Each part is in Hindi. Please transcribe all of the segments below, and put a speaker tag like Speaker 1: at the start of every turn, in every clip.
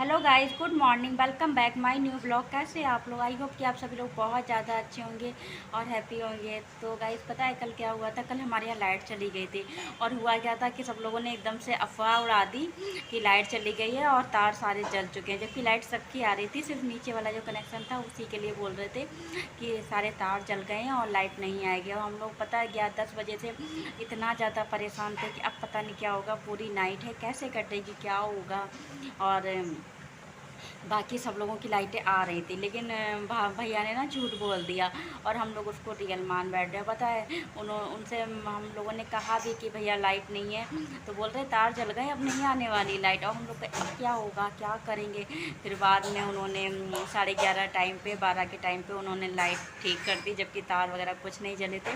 Speaker 1: Hello guys, good morning, welcome back my new blog. कैसे हैं आप लोग? आई होप कि आप सभी लोग बहुत ज़्यादा अच्छे होंगे और हैप्पी होंगे। तो गाइस, पता है कल क्या हुआ था? कल हमारे यहाँ लाइट चली गई थी और हुआ क्या था कि सब लोगों ने एकदम से अफवाह उड़ा दी कि लाइट चली गई है और तार सारे जल चुके हैं, जबकि लाइट सबकी आ रही थी। सिर्फ नीचे वाला जो कनेक्शन था उसी के लिए बोल रहे थे कि सारे तार जल गए हैं और लाइट नहीं आएगी। और हम लोग पता है 11-10 बजे से इतना ज़्यादा परेशान थे कि अब पता नहीं क्या होगा, पूरी नाइट है, कैसे कटेगी, क्या होगा। और बाकी सब लोगों की लाइटें आ रही थी, लेकिन भैया ने ना झूठ बोल दिया और हम लोग उसको रियल मान बैठ गए। पता है उनसे हम लोगों ने कहा भी कि भैया लाइट नहीं है, तो बोल रहे तार जल गए, अब नहीं आने वाली लाइट। और हम लोग अब क्या होगा, क्या करेंगे? फिर बाद में उन्होंने 11:30 टाइम पे, 12 के टाइम पे उन्होंने लाइट ठीक कर दी, जबकि तार वगैरह कुछ नहीं जले थे।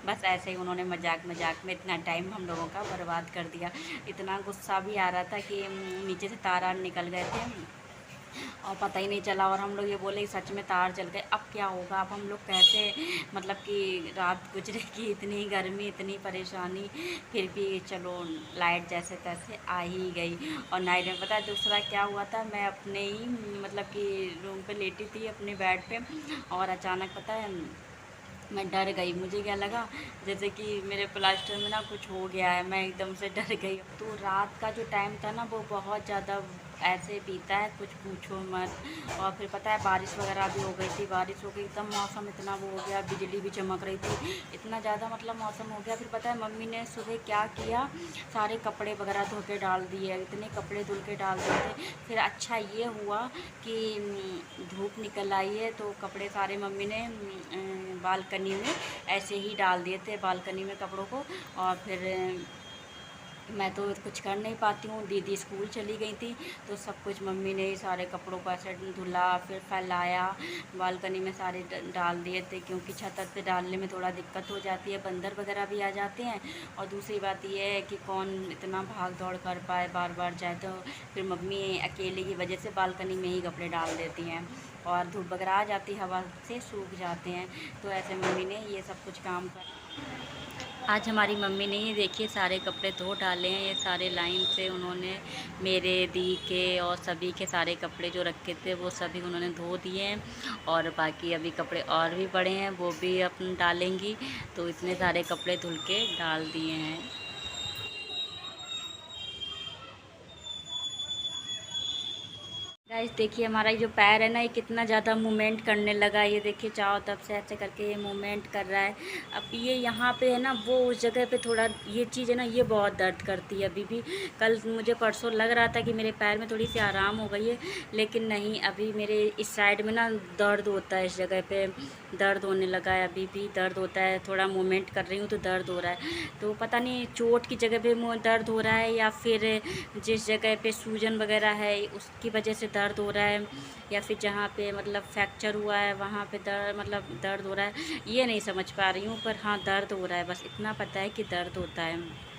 Speaker 1: बस ऐसे ही उन्होंने मजाक मजाक में इतना टाइम हम लोगों का बर्बाद कर दिया। इतना गुस्सा भी आ रहा था कि नीचे से तार निकल गए थे और पता ही नहीं चला। और हम लोग ये बोले कि सच में तार जल गए, अब क्या होगा? अब हम लोग कैसे, मतलब कि रात गुजरेगी, इतनी गर्मी, इतनी परेशानी। फिर भी चलो लाइट जैसे तैसे आ ही गई। और नाइट में पता है दूसरा क्या हुआ था? मैं अपने ही मतलब कि रूम पे लेटी थी अपने बेड पे, और अचानक पता है मैं डर गई। मुझे क्या लगा जैसे कि मेरे प्लास्टर में ना कुछ हो गया है, मैं एकदम से डर गई। तो रात का जो टाइम था ना, वो बहुत ज़्यादा ऐसे बीता है, कुछ पूछो मत। और फिर पता है बारिश वगैरह भी हो गई थी, बारिश हो गई एकदम, मौसम इतना वो हो गया, बिजली भी चमक रही थी, इतना ज़्यादा मतलब मौसम हो गया। फिर पता है मम्मी ने सुबह क्या किया, सारे कपड़े वगैरह धो के डाल दिए, इतने कपड़े धुल के डाल दिए थे। फिर अच्छा ये हुआ कि धूप निकल आई है, तो कपड़े सारे मम्मी ने बालकनी में ऐसे ही डाल दिए थे, बालकनी में कपड़ों को। और फिर मैं तो कुछ कर नहीं पाती हूँ, दीदी स्कूल चली गई थी, तो सब कुछ मम्मी ने ही सारे कपड़ों को ऐसे धुला, फिर फैलाया, बालकनी में सारे डाल दिए थे, क्योंकि छत पे डालने में थोड़ा दिक्कत हो जाती है, बंदर वगैरह भी आ जाते हैं। और दूसरी बात ये है कि कौन इतना भाग दौड़ कर पाए, बार बार जाए। तो फिर मम्मी अकेले की वजह से बालकनी में ही कपड़े डाल देती हैं, और धूप वगैरह आ जाती, हवा से सूख जाते हैं। तो ऐसे मम्मी ने ये सब कुछ काम कर। आज हमारी मम्मी ने ये देखिए सारे कपड़े धो डाले हैं, ये सारे लाइन से उन्होंने, मेरे दी के और सभी के सारे कपड़े जो रखे थे वो सभी उन्होंने धो दिए हैं। और बाकी अभी कपड़े और भी पड़े हैं, वो भी अपन डालेंगी। तो इतने सारे कपड़े धुल के डाल दिए हैं। गाइस देखिए हमारा ये जो पैर है ना, ये कितना ज़्यादा मूवमेंट करने लगा है। ये देखिए चारों तरफ से ऐसे करके ये मूवमेंट कर रहा है। अब ये यहाँ पे है ना, वो उस जगह पे थोड़ा ये चीज़ है ना, ये बहुत दर्द करती है अभी भी। कल मुझे परसों लग रहा था कि मेरे पैर में थोड़ी सी आराम हो गई है, लेकिन नहीं, अभी मेरे इस साइड में ना दर्द होता है, इस जगह पे दर्द होने लगा है, अभी भी दर्द होता है। थोड़ा मूवमेंट कर रही हूँ तो दर्द हो रहा है। तो पता नहीं चोट की जगह पे दर्द हो रहा है, या फिर जिस जगह पे सूजन वगैरह है उसकी वजह से दर्द हो रहा है, या फिर जहाँ पे मतलब फ्रैक्चर हुआ है वहाँ पे दर्द हो रहा है। ये नहीं समझ पा रही हूँ, पर हाँ दर्द हो रहा है, बस इतना पता है कि दर्द होता है।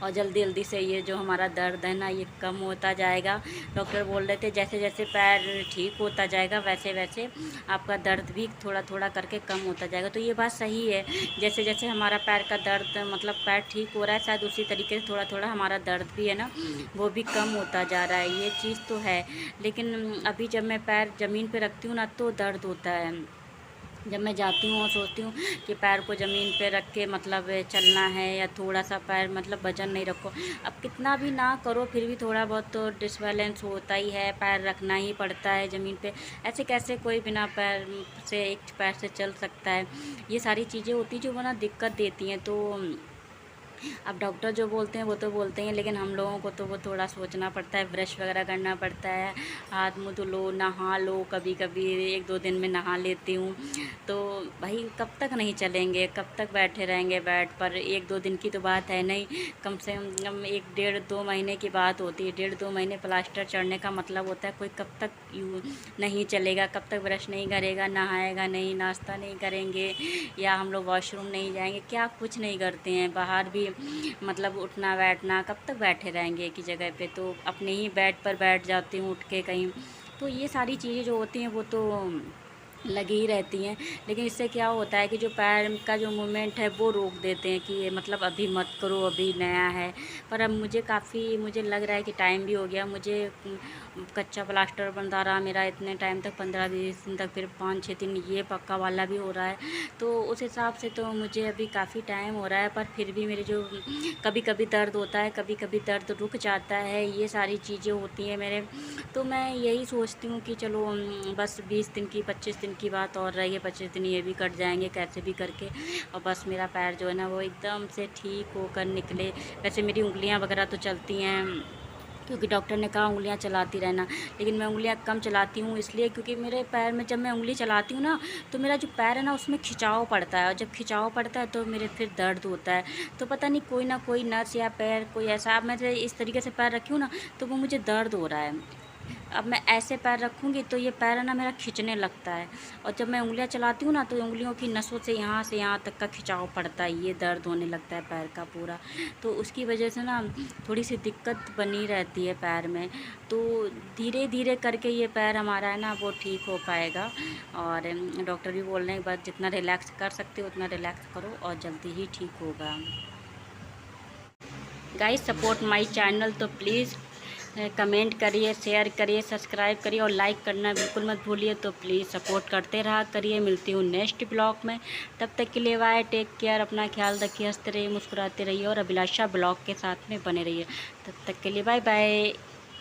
Speaker 1: और जल्दी जल्दी से ये जो हमारा दर्द है ना, ये कम होता जाएगा। डॉक्टर बोल रहे थे जैसे जैसे पैर ठीक होता जाएगा वैसे वैसे आपका दर्द भी थोड़ा थोड़ा करके कम होता जाएगा। तो ये बात सही है, जैसे जैसे हमारा पैर का दर्द मतलब पैर ठीक हो रहा है, शायद उसी तरीके से थोड़ा थोड़ा हमारा दर्द भी है ना, वो भी कम होता जा रहा है। ये चीज़ तो है, लेकिन अभी जब मैं पैर ज़मीन पे रखती हूँ ना, तो दर्द होता है। जब मैं जाती हूँ और सोचती हूँ कि पैर को ज़मीन पे रख के मतलब चलना है, या थोड़ा सा पैर मतलब वजन नहीं रखो, अब कितना भी ना करो फिर भी थोड़ा बहुत तो डिसबैलेंस होता ही है, पैर रखना ही पड़ता है ज़मीन पे। ऐसे कैसे कोई बिना पैर से, एक पैर से चल सकता है? ये सारी चीज़ें होती जो ना दिक्कत देती हैं। तो अब डॉक्टर जो बोलते हैं वो तो बोलते हैं, लेकिन हम लोगों को तो वो थोड़ा सोचना पड़ता है, ब्रश वगैरह करना पड़ता है, हाथ मुँह धो लो, नहा लो, कभी कभी 1-2 दिन में नहा लेती हूँ। तो भाई कब तक नहीं चलेंगे, कब तक बैठे रहेंगे बेड पर? 1-2 दिन की तो बात है नहीं, कम से कम 1 डेढ़ 2 महीने की बात होती है। 1-2 महीने प्लास्टर चढ़ने का मतलब होता है कोई कब तक यू नहीं चलेगा, कब तक ब्रश नहीं करेगा, नहाएगा नहीं, नाश्ता नहीं करेंगे, या हम लोग वॉशरूम नहीं जाएंगे, क्या कुछ नहीं करते हैं। बाहर भी मतलब उठना बैठना, कब तक बैठे रहेंगे एक ही जगह पे? तो अपने ही बेड पर बैठ जाती हूँ उठ के कहीं। तो ये सारी चीज़ें जो होती हैं वो तो लगी ही रहती हैं। लेकिन इससे क्या होता है कि जो पैर का जो मूवमेंट है वो रोक देते हैं कि ये मतलब अभी मत करो, अभी नया है। पर अब मुझे लग रहा है कि टाइम भी हो गया। मुझे कच्चा प्लास्टर बनता रहा मेरा इतने टाइम तक, 15-20 दिन तक, फिर 5-6 दिन ये पक्का वाला भी हो रहा है। तो उस हिसाब से तो मुझे अभी काफ़ी टाइम हो रहा है, पर फिर भी मेरे जो कभी कभी दर्द होता है, कभी कभी दर्द रुक जाता है, ये सारी चीज़ें होती हैं मेरे। तो मैं यही सोचती हूँ कि चलो बस 20 दिन की 25 दिन की बात और रही है, 25 दिन ये भी कट जाएंगे कैसे भी करके, और बस मेरा पैर जो है ना वो एकदम से ठीक होकर निकले। वैसे मेरी उंगलियां वगैरह तो चलती हैं, क्योंकि डॉक्टर ने कहा उंगलियां चलाती रहना, लेकिन मैं उंगलियां कम चलाती हूँ इसलिए क्योंकि मेरे पैर में जब मैं उंगली चलाती हूँ ना तो मेरा जो पैर है ना उसमें खिंचाव पड़ता है, और जब खिंचाव पड़ता है तो मेरे फिर दर्द होता है। तो पता नहीं कोई ना कोई नस या पैर कोई ऐसा, अब मैं इस तरीके से पैर रखी हूँ ना तो वो मुझे दर्द हो रहा है। अब मैं ऐसे पैर रखूँगी तो ये पैर है ना मेरा खींचने लगता है, और जब मैं उंगलियां चलाती हूँ ना तो उंगलियों की नसों से यहाँ तक का खिंचाव पड़ता है, ये दर्द होने लगता है पैर का पूरा। तो उसकी वजह से ना थोड़ी सी दिक्कत बनी रहती है पैर में। तो धीरे धीरे करके ये पैर हमारा है ना वो ठीक हो पाएगा। और डॉक्टर भी बोल रहे हैं बस जितना रिलैक्स कर सकते हो उतना रिलैक्स करो और जल्दी ही ठीक होगा। गाइस सपोर्ट माय चैनल, तो प्लीज़ कमेंट करिए, शेयर करिए, सब्सक्राइब करिए और लाइक करना बिल्कुल मत भूलिए। तो प्लीज़ सपोर्ट करते रहा करिए। मिलती हूँ नेक्स्ट ब्लॉग में, तब तक के लिए बाय, टेक केयर, अपना ख्याल रखिए, हंसते रहिए, मुस्कुराते रहिए और अभिलाषा ब्लॉग के साथ में बने रहिए। तब तक के लिए बाय बाय।